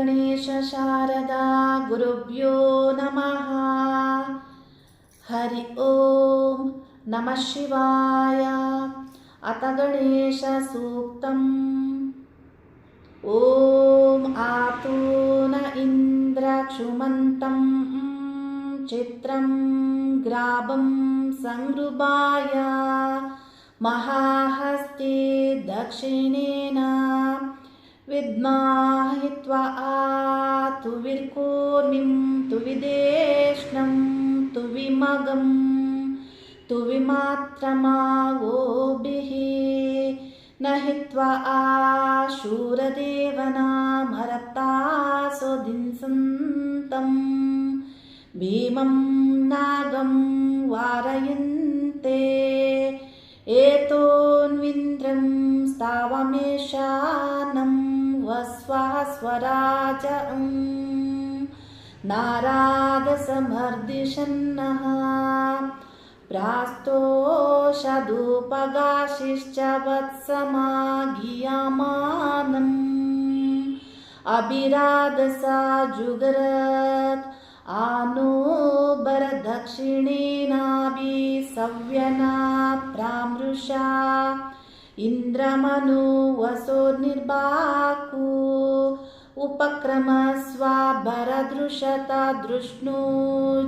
ಗಣೇಶ ಶಾರದಾ ಗುರುಭ್ಯೋ ನಮಃ. ಹರಿ ಓಂ ನಮಃ ಶಿವಾಯ. ಅತ ಗಣೇಶ ಸೂಕ್ತಂ. ಓಂ ಆತೋ ನ ಇಂದ್ರ ಕ್ಷುಮಂತಂ ಚಿತ್ರಂ ಗ್ರಾಬಂ ಸಂಗೃಭಾಯ ಮಹಾಹಸ್ತೆ ದಕ್ಷಿಣೇನ ವಿದ್ಮಾಹಿ ತ್ವಾ ತುವಿರ್ಕೋರ್ಮಿಂ ತುವಿದೇಷ್ಣಂ ತುವಿಮಗಂ ತುವಿಮಾತ್ರಮಾವೋಭಿಃ ನ ಹಿತ್ವಾ ಶೂರದೇವನಾಮರಪ್ತಾಸೋದಿನ್ಸಂತಂ ಭೀಮಂ ನಾಗಂ ವಾರಯಂತೆ ಏತೋನ್ವಿಂದ್ರಂ ಸ್ಥಾವಮೇಷಾನಂ ವಸ್ವಃ ಸ್ವರಾಜಂ ನಾರಾದಸಮರ್ದಿಷನ್ನಃ ಪ್ರಾಸ್ತೋಷಧೂಪಗಾಶಿಶ್ಚ ವತ್ಸಮಾಗಿಯಮಾನಂ ಅಭಿರಾದಸ ಜುಗರತ್ ಆನೋ ಬರದಕ್ಷಿಣೇನಾಭಿ ಸವ್ಯನಾ ಪ್ರಾಮೃಷಾ ಇಂದ್ರಮನು ವಸೋ ನಿರ್ಭಾಕು ಉಪಕ್ರಮಸ್ವ ಭರದೃಶತ ದೃಷ್ಣು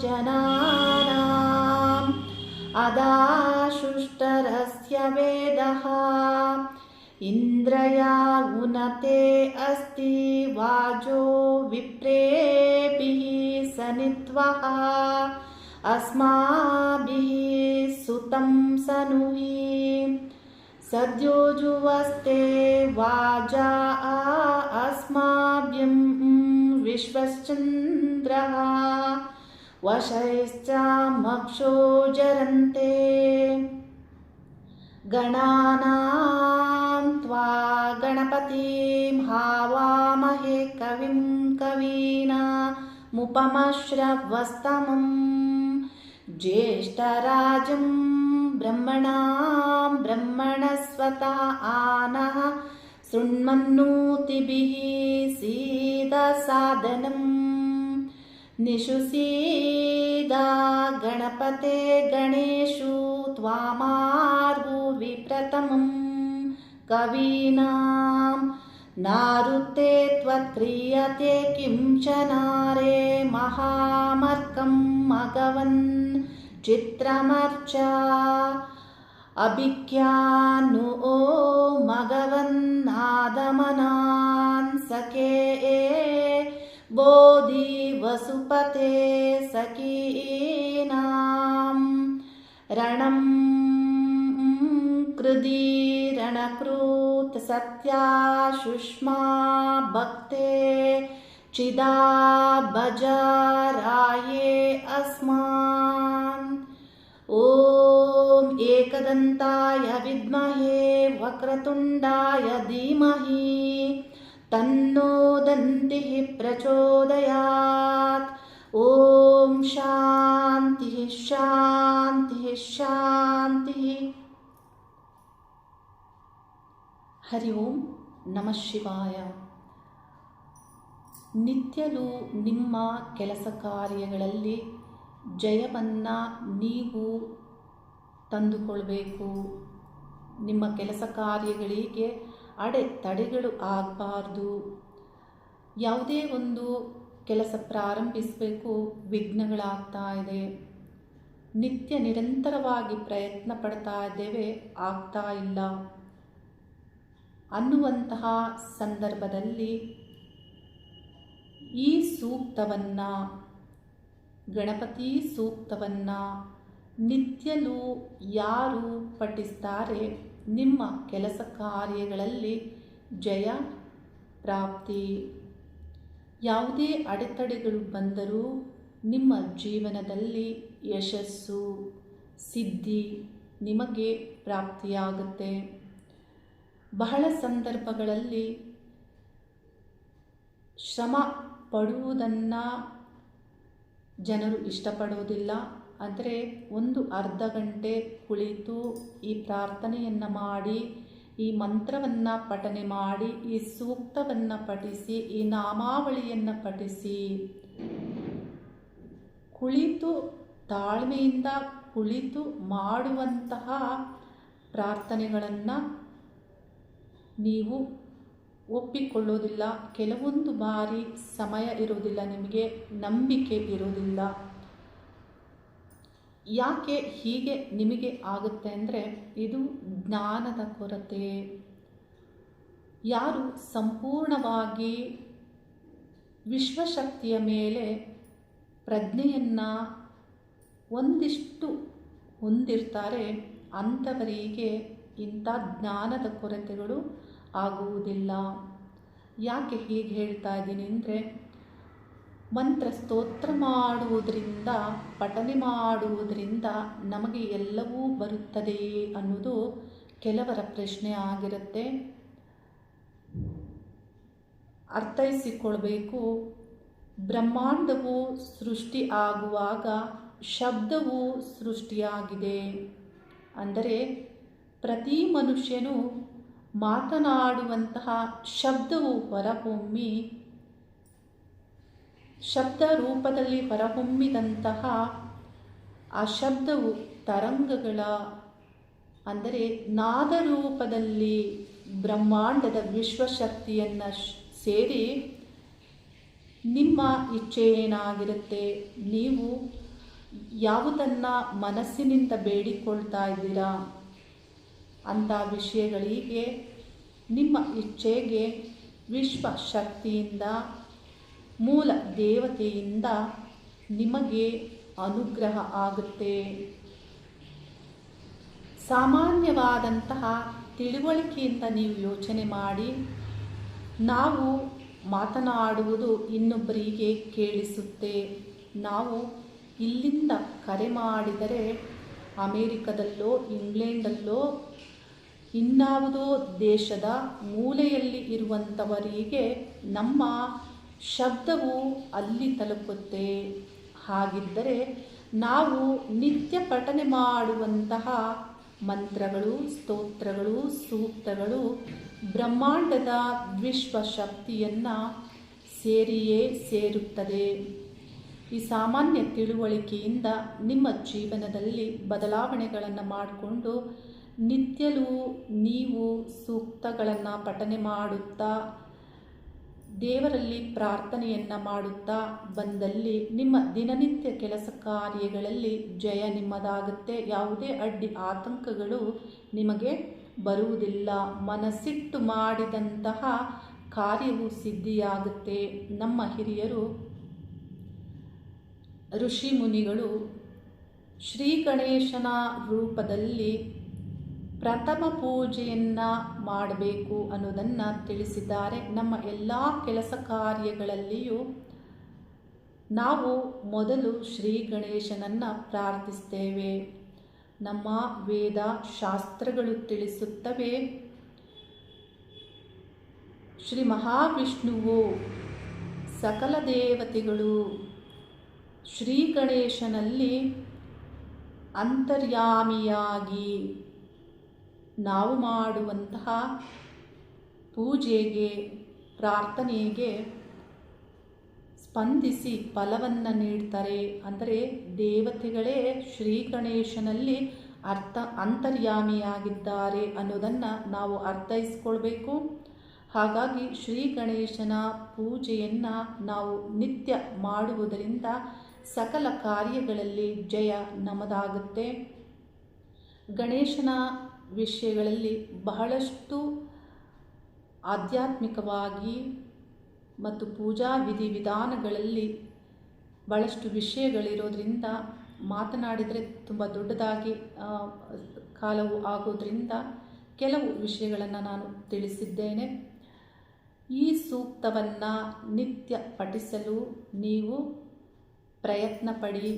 ಜನಾನಾಂ ಅದಾಶುಷ್ಟರಸ್ಯ ವೇದಃ ಇಂದ್ರಯಾ ಉನತೆ ಅಸ್ತಿ ವಾಜೋ ವಿಪ್ರೇಭಿಃ ಸನಿತ್ವಃ ಅಸ್ಮಾಭಿಃ ಸುತಂ ಸನುಹಿ ಸದ್ಯೋಜುವಸ್ತೆ ವಾಜಾ ಅಸ್ಮಾಭ್ಯಂ ವಿಶ್ವಶ್ಚಂದ್ರಃ ವಶೈಶ್ಚ ಮಕ್ಷೋ ಜರಂತೆ ಗಣಾನಾಂ ತ್ವಾ ಗಣಪತಿಂ ಹಾವಾಮಹೇ ಕವಿಂ ಕವೀನಾಮುಪಮಶ್ರವಸ್ತಮಂ ಜ್ಯೇಷ್ಠರಾಜಂ ಬ್ರಹ್ಮಣಾಂ ಬ್ರಹ್ಮಣಸ್ವತಃ ಆನಃ ಶೃಣ್ವನ್ನೋತಿಭಿಃ ಸೀದಸಾದನಂ ನಿಶುಸೀದ ಗಣಪತೆ ಗಣೇಶು ತ್ವಾಮಾರ್ಗೋ ವಿಪ್ರತಮಂ ಕವೀನಾಂ ನಾರುತೆ ತ್ವತ್ಕ್ರಿಯತೆ ಕಿಂಚನಾರೇ ಮಹಾಮರ್ಕಂ ಮಗವನ್ ಚಿತ್ರಮರ್ಚ ಅಭಿಖ್ಯಾನು ಓ ಮಗವನ್ನಾದಮನಾನ್ ಸಖೇ ಬೋಧಿ ವಸುಪತೆ ಸಖೀನಾಂ ರಣಂ ಕೃದಿ ರಣಕೃತ್ ಸತ್ಯಾ ಸುಷ್ಮಾ ಭಕ್ತೆ ಚಿದಾ ಭಜರಾಯೇ ಅಸ್ಮಾನ್. ಓಂ ಏಕದಂತಾಯ ವಿದ್ಮಹೇ ವಕ್ರತುಂಡಾಯ ಧೀಮಹಿ ತನ್ನೋ ದಂತಿಃ ಪ್ರಚೋದಯಾತ್. ಓಂ ಶಾಂತಿ ಶಾಂತಿ ಶಾಂತಿ. ಹರಿ ಓಂ ನಮಃ ಶಿವಾಯ. ನಿತ್ಯಲೂ ನಿಮ್ಮ ಕೆಲಸ ಕಾರ್ಯಗಳಲ್ಲಿ ಜಯವನ್ನು ನೀವು ತಂದುಕೊಳ್ಬೇಕು. ನಿಮ್ಮ ಕೆಲಸ ಕಾರ್ಯಗಳಿಗೆ ಅಡೆತಡೆಗಳು ಆಗಬಾರ್ದು. ಯಾವುದೇ ಒಂದು ಕೆಲಸ ಪ್ರಾರಂಭಿಸಬೇಕು, ವಿಘ್ನಗಳಾಗ್ತಾ ಇದೆ. ನಿತ್ಯ ನಿರಂತರವಾಗಿ ಪ್ರಯತ್ನ ಪಡ್ತಾ ಇದ್ದೇವೆ, ಆಗ್ತಾ ಇಲ್ಲ ಅನ್ನುವಂತಹ ಸಂದರ್ಭದಲ್ಲಿ ಈ ಸೂಕ್ತವನ್ನು, ಗಣಪತಿ ಸೂಕ್ತವನ್ನು ನಿತ್ಯಲೂ ಯಾರು ಪಠಿಸ್ತಾರೆ ನಿಮ್ಮ ಕೆಲಸ ಕಾರ್ಯಗಳಲ್ಲಿ ಜಯ ಪ್ರಾಪ್ತಿ. ಯಾವುದೇ ಅಡೆತಡೆಗಳು ಬಂದರೂ ನಿಮ್ಮ ಜೀವನದಲ್ಲಿ ಯಶಸ್ಸು ಸಿದ್ಧಿ ನಿಮಗೆ ಪ್ರಾಪ್ತಿಯಾಗುತ್ತೆ. ಬಹಳ ಸಂದರ್ಭಗಳಲ್ಲಿ ಶ್ರಮ ಪಡುವುದನ್ನು ಜನರು ಇಷ್ಟಪಡುವುದಿಲ್ಲ. ಆದರೆ ಒಂದು ಅರ್ಧ ಗಂಟೆ ಕುಳಿತು ಈ ಪ್ರಾರ್ಥನೆಯನ್ನು ಮಾಡಿ ಈ ಮಂತ್ರವನ್ನು ಪಠನೆ ಮಾಡಿ, ಈ ಸೂಕ್ತವನ್ನು ಪಠಿಸಿ, ಈ ನಾಮಾವಳಿಯನ್ನು ಪಠಿಸಿ, ಕುಳಿತು ತಾಳ್ಮೆಯಿಂದ ಕುಳಿತು ಮಾಡುವಂತಹ ಪ್ರಾರ್ಥನೆಗಳನ್ನು ನೀವು ಒಪ್ಪಿಕೊಳ್ಳೋದಿಲ್ಲ. ಕೆಲವೊಂದು ಬಾರಿ ಸಮಯ ಇರೋದಿಲ್ಲ, ನಿಮಗೆ ನಂಬಿಕೆ ಇರೋದಿಲ್ಲ. ಯಾಕೆ ಹೀಗೆ ನಿಮಗೆ ಆಗುತ್ತೆ ಅಂದರೆ, ಇದು ಜ್ಞಾನದ ಕೊರತೆ. ಯಾರು ಸಂಪೂರ್ಣವಾಗಿ ವಿಶ್ವಶಕ್ತಿಯ ಮೇಲೆ ಪ್ರಜ್ಞೆಯನ್ನು ಒಂದಿಷ್ಟು ಹೊಂದಿರ್ತಾರೆ, ಅಂಥವರಿಗೆ ಇಂಥ ಜ್ಞಾನದ ಕೊರತೆಗಳು ಆಗುವುದಿಲ್ಲ. ಯಾಕೆ ಹೀಗೆ ಹೇಳ್ತಾ ಇದ್ದೀನಿ ಅಂದರೆ, ಮಂತ್ರ ಸ್ತೋತ್ರ ಮಾಡುವುದರಿಂದ, ಪಠನೆ ಮಾಡುವುದರಿಂದ ನಮಗೆ ಎಲ್ಲವೂ ಬರುತ್ತದೆಯೇ ಅನ್ನೋದು ಕೆಲವರ ಪ್ರಶ್ನೆ ಆಗಿರುತ್ತೆ. ಅರ್ಥೈಸಿಕೊಳ್ಬೇಕು. ಬ್ರಹ್ಮಾಂಡವು ಸೃಷ್ಟಿ ಆಗುವಾಗ ಶಬ್ದವು ಸೃಷ್ಟಿಯಾಗಿದೆ. ಅಂದರೆ ಪ್ರತಿ ಮನುಷ್ಯನು ಮಾತನಾಡುವಂತಹ ಶಬ್ದವು ಹೊರಹೊಮ್ಮಿ, ಶಬ್ದ ರೂಪದಲ್ಲಿ ಹೊರಹೊಮ್ಮಿದಂತಹ ಆ ಶಬ್ದವು ತರಂಗಗಳ, ಅಂದರೆ ನಾದ ರೂಪದಲ್ಲಿ ಬ್ರಹ್ಮಾಂಡದ ವಿಶ್ವಶಕ್ತಿಯನ್ನು ಸೇರಿ ನಿಮ್ಮ ಇಚ್ಛೆ ಏನಾಗಿರುತ್ತೆ, ನೀವು ಯಾವುದನ್ನು ಮನಸ್ಸಿನಿಂದ ಬೇಡಿಕೊಳ್ತಾ ಇದ್ದೀರಾ ಅಂಥ ವಿಷಯಗಳಿಗೆ ನಿಮ್ಮ ಇಚ್ಛೆಗೆ ವಿಶ್ವಶಕ್ತಿಯಿಂದ, ಮೂಲ ದೇವತೆಯಿಂದ ನಿಮಗೆ ಅನುಗ್ರಹ ಆಗುತ್ತೆ. ಸಾಮಾನ್ಯವಾದಂತಹ ತಿಳುವಳಿಕೆಯಿಂದ ನೀವು ಯೋಚನೆ ಮಾಡಿ, ನಾವು ಮಾತನಾಡುವುದು ಇನ್ನೊಬ್ಬರಿಗೆ ಕೇಳಿಸುತ್ತೆ. ನಾವು ಇಲ್ಲಿಂದ ಕರೆ ಮಾಡಿದರೆ ಅಮೇರಿಕದಲ್ಲೋ ಇಂಗ್ಲೆಂಡಲ್ಲೋ ಇನ್ಯಾವುದೋ ದೇಶದ ಮೂಲೆಯಲ್ಲಿ ಇರುವಂಥವರಿಗೆ ನಮ್ಮ ಶಬ್ದವು ಅಲ್ಲಿ ತಲುಪುತ್ತೆ. ಹಾಗಿದ್ದರೆ ನಾವು ನಿತ್ಯ ಪಠನೆ ಮಾಡುವಂತಹ ಮಂತ್ರಗಳು, ಸ್ತೋತ್ರಗಳು, ಸೂಕ್ತಗಳು ಬ್ರಹ್ಮಾಂಡದ ವಿಶ್ವಶಕ್ತಿಯನ್ನು ಸೇರಿಯೇ ಸೇರುತ್ತದೆ. ಈ ಸಾಮಾನ್ಯ ತಿಳುವಳಿಕೆಯಿಂದ ನಿಮ್ಮ ಜೀವನದಲ್ಲಿ ಬದಲಾವಣೆಗಳನ್ನು ಮಾಡಿಕೊಂಡು ನಿತ್ಯಲೂ ನೀವು ಸೂಕ್ತಗಳನ್ನು ಪಠನೆ ಮಾಡುತ್ತಾ, ದೇವರಲ್ಲಿ ಪ್ರಾರ್ಥನೆಯನ್ನು ಮಾಡುತ್ತಾ ಬಂದಲ್ಲಿ ನಿಮ್ಮ ದಿನನಿತ್ಯ ಕೆಲಸ ಕಾರ್ಯಗಳಲ್ಲಿ ಜಯ ನಿಮ್ಮದಾಗುತ್ತೆ. ಯಾವುದೇ ಅಡ್ಡಿ ಆತಂಕಗಳು ನಿಮಗೆ ಬರುವುದಿಲ್ಲ. ಮನಸ್ಸಿಟ್ಟು ಮಾಡಿದಂತಹ ಕಾರ್ಯವು ಸಿದ್ಧಿಯಾಗುತ್ತೆ. ನಮ್ಮ ಹಿರಿಯರು, ಋಷಿ ಮುನಿಗಳು ಶ್ರೀ ಗಣೇಶನ ರೂಪದಲ್ಲಿ ಪ್ರಥಮ ಪೂಜೆಯನ್ನು ಮಾಡಬೇಕು ಅನ್ನೋದನ್ನು ತಿಳಿಸಿದ್ದಾರೆ. ನಮ್ಮ ಎಲ್ಲ ಕೆಲಸ ಕಾರ್ಯಗಳಲ್ಲಿಯೂ ನಾವು ಮೊದಲು ಶ್ರೀ ಗಣೇಶನನ್ನು ಪ್ರಾರ್ಥಿಸ್ತೇವೆ. ನಮ್ಮ ವೇದ ಶಾಸ್ತ್ರಗಳು ತಿಳಿಸುತ್ತವೆ, ಶ್ರೀ ಮಹಾವಿಷ್ಣುವು ಸಕಲ ದೇವತೆಗಳು ಶ್ರೀ ಗಣೇಶನಲ್ಲಿ ಅಂತರ್ಯಾಮಿಯಾಗಿ ನಾವು ಮಾಡುವಂತಹ ಪೂಜೆಗೆ, ಪ್ರಾರ್ಥನೆಗೆ ಸ್ಪಂದಿಸಿ ಫಲವನ್ನು ನೀಡ್ತಾರೆ. ಅಂದರೆ ದೇವತೆಗಳೇ ಶ್ರೀ ಗಣೇಶನಲ್ಲಿ ಅಂತರ್ಯಾಮಿಯಾಗಿದ್ದಾರೆ ಅನ್ನೋದನ್ನು ನಾವು ಅರ್ಥೈಸ್ಕೊಳ್ಬೇಕು. ಹಾಗಾಗಿ ಶ್ರೀ ಗಣೇಶನ ಪೂಜೆಯನ್ನು ನಾವು ನಿತ್ಯ ಮಾಡುವುದರಿಂದ ಸಕಲ ಕಾರ್ಯಗಳಲ್ಲಿ ಜಯ ನಮ್ಮದಾಗುತ್ತೆ. ಗಣೇಶನ ವಿಷಯಗಳಲ್ಲಿ ಬಹಳಷ್ಟು ಆಧ್ಯಾತ್ಮಿಕವಾಗಿ ಮತ್ತು ಪೂಜಾ ವಿಧಿವಿಧಾನಗಳಲ್ಲಿ ಬಹಳಷ್ಟು ವಿಷಯಗಳಿರೋದ್ರಿಂದ ಮಾತನಾಡಿದರೆ ತುಂಬ ದೊಡ್ಡದಾಗಿ ಕಾಲವು ಆಗೋದ್ರಿಂದ ಕೆಲವು ವಿಷಯಗಳನ್ನು ನಾನು ತಿಳಿಸಿದ್ದೇನೆ. ಈ ಸೂಕ್ತವನ್ನು ನಿತ್ಯ ಪಠಿಸಲು ನೀವು ಪ್ರಯತ್ನ ಪಡಿ.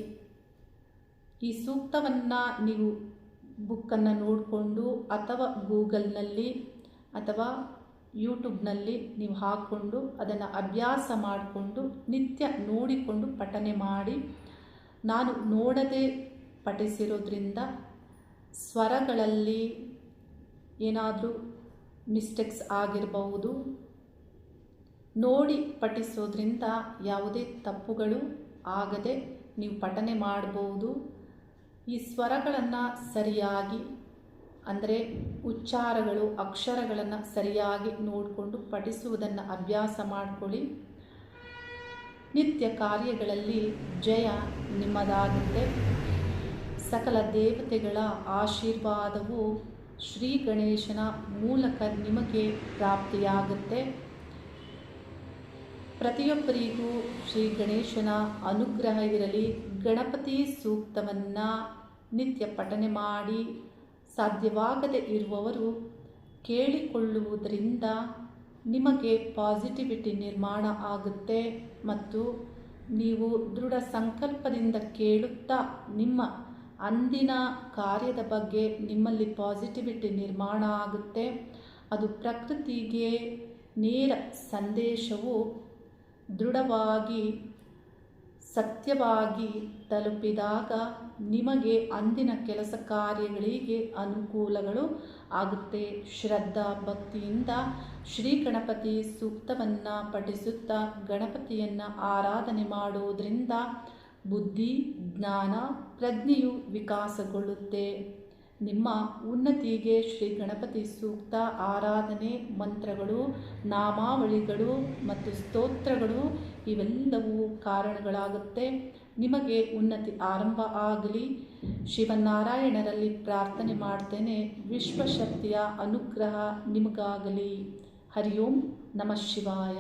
ಈ ಸೂಕ್ತವನ್ನು ನೀವು ಬುಕ್ಕನ್ನು ನೋಡಿಕೊಂಡು ಅಥವಾ ಗೂಗಲ್ನಲ್ಲಿ ಅಥವಾ ಯೂಟ್ಯೂಬ್ನಲ್ಲಿ ನೀವು ಹಾಕ್ಕೊಂಡು ಅದನ್ನು ಅಭ್ಯಾಸ ಮಾಡಿಕೊಂಡು ನಿತ್ಯ ನೋಡಿಕೊಂಡು ಪಠನೆ ಮಾಡಿ. ನಾನು ನೋಡದೆ ಪಠಿಸಿರೋದ್ರಿಂದ ಸ್ವರಗಳಲ್ಲಿ ಏನಾದರೂ ಮಿಸ್ಟೇಕ್ಸ್ ಆಗಿರಬಹುದು. ನೋಡಿ ಪಠಿಸೋದ್ರಿಂದ ಯಾವುದೇ ತಪ್ಪುಗಳು ಆಗದೆ ನೀವು ಪಠನೆ ಮಾಡಬಹುದು. ಈ ಸ್ವರಗಳನ್ನು ಸರಿಯಾಗಿ ಅಂದರೆ ಉಚ್ಚಾರಗಳು ಅಕ್ಷರಗಳನ್ನು ಸರಿಯಾಗಿ ನೋಡಿಕೊಂಡು ಪಠಿಸುವುದನ್ನು ಅಭ್ಯಾಸ ಮಾಡಿಕೊಳ್ಳಿ. ನಿತ್ಯ ಕಾರ್ಯಗಳಲ್ಲಿ ಜಯ ನಿಮ್ಮದಾಗುತ್ತೆ. ಸಕಲ ದೇವತೆಗಳ ಆಶೀರ್ವಾದವು ಶ್ರೀ ಗಣೇಶನ ಮೂಲಕ ನಿಮಗೆ ಪ್ರಾಪ್ತಿಯಾಗುತ್ತೆ. ಪ್ರತಿಯೊಬ್ಬರಿಗೂ ಶ್ರೀ ಗಣೇಶನ ಅನುಗ್ರಹ ಇರಲಿ. ಗಣಪತಿ ಸೂಕ್ತವನ್ನು ನಿತ್ಯ ಪಠನೆ ಮಾಡಿ ಸಾಧ್ಯವಾಗದೇ ಇರುವವರು ಕೇಳಿಕೊಳ್ಳುವುದರಿಂದ ನಿಮಗೆ ಪಾಸಿಟಿವಿಟಿ ನಿರ್ಮಾಣ ಆಗುತ್ತೆ ಮತ್ತು ನೀವು ದೃಢ ಸಂಕಲ್ಪದಿಂದ ಕೇಳುತ್ತಾ ನಿಮ್ಮ ಅಂದಿನ ಕಾರ್ಯದ ಬಗ್ಗೆ ನಿಮ್ಮಲ್ಲಿ ಪಾಸಿಟಿವಿಟಿ ನಿರ್ಮಾಣ ಆಗುತ್ತೆ. ಅದು ಪ್ರಕೃತಿಗೆ ನೇರ ಸಂದೇಶವು ದೃಢವಾಗಿ ಸತ್ಯವಾಗಿ ತಲುಪಿದಾಗ ನಿಮಗೆ ಅಂದಿನ ಕೆಲಸ ಕಾರ್ಯಗಳಿಗೆ ಅನುಕೂಲಗಳು ಆಗುತ್ತೆ. ಶ್ರದ್ಧಾ ಭಕ್ತಿಯಿಂದ ಶ್ರೀ ಗಣಪತಿ ಸೂಕ್ತವನ್ನು ಪಠಿಸುತ್ತಾ ಗಣಪತಿಯನ್ನು ಆರಾಧನೆ ಮಾಡುವುದರಿಂದ ಬುದ್ಧಿ ಜ್ಞಾನ ಪ್ರಜ್ಞೆಯು ವಿಕಾಸಗೊಳ್ಳುತ್ತೆ. ನಿಮ್ಮ ಉನ್ನತಿಗೆ ಶ್ರೀ ಗಣಪತಿ ಸೂಕ್ತ ಆರಾಧನೆ ಮಂತ್ರಗಳು ನಾಮಾವಳಿಗಳು ಮತ್ತು ಸ್ತೋತ್ರಗಳು ಇವೆಲ್ಲವೂ ಕಾರಣಗಳಾಗುತ್ತೆ. ನಿಮಗೆ ಉನ್ನತಿ ಆರಂಭ ಆಗಲಿ. ಶಿವನಾರಾಯಣರಲ್ಲಿ ಪ್ರಾರ್ಥನೆ ಮಾಡ್ತೇನೆ. ವಿಶ್ವಶಕ್ತಿಯ ಅನುಗ್ರಹ ನಿಮಗಾಗಲಿ. ಹರಿ ಓಂ ನಮಃ ಶಿವಾಯ.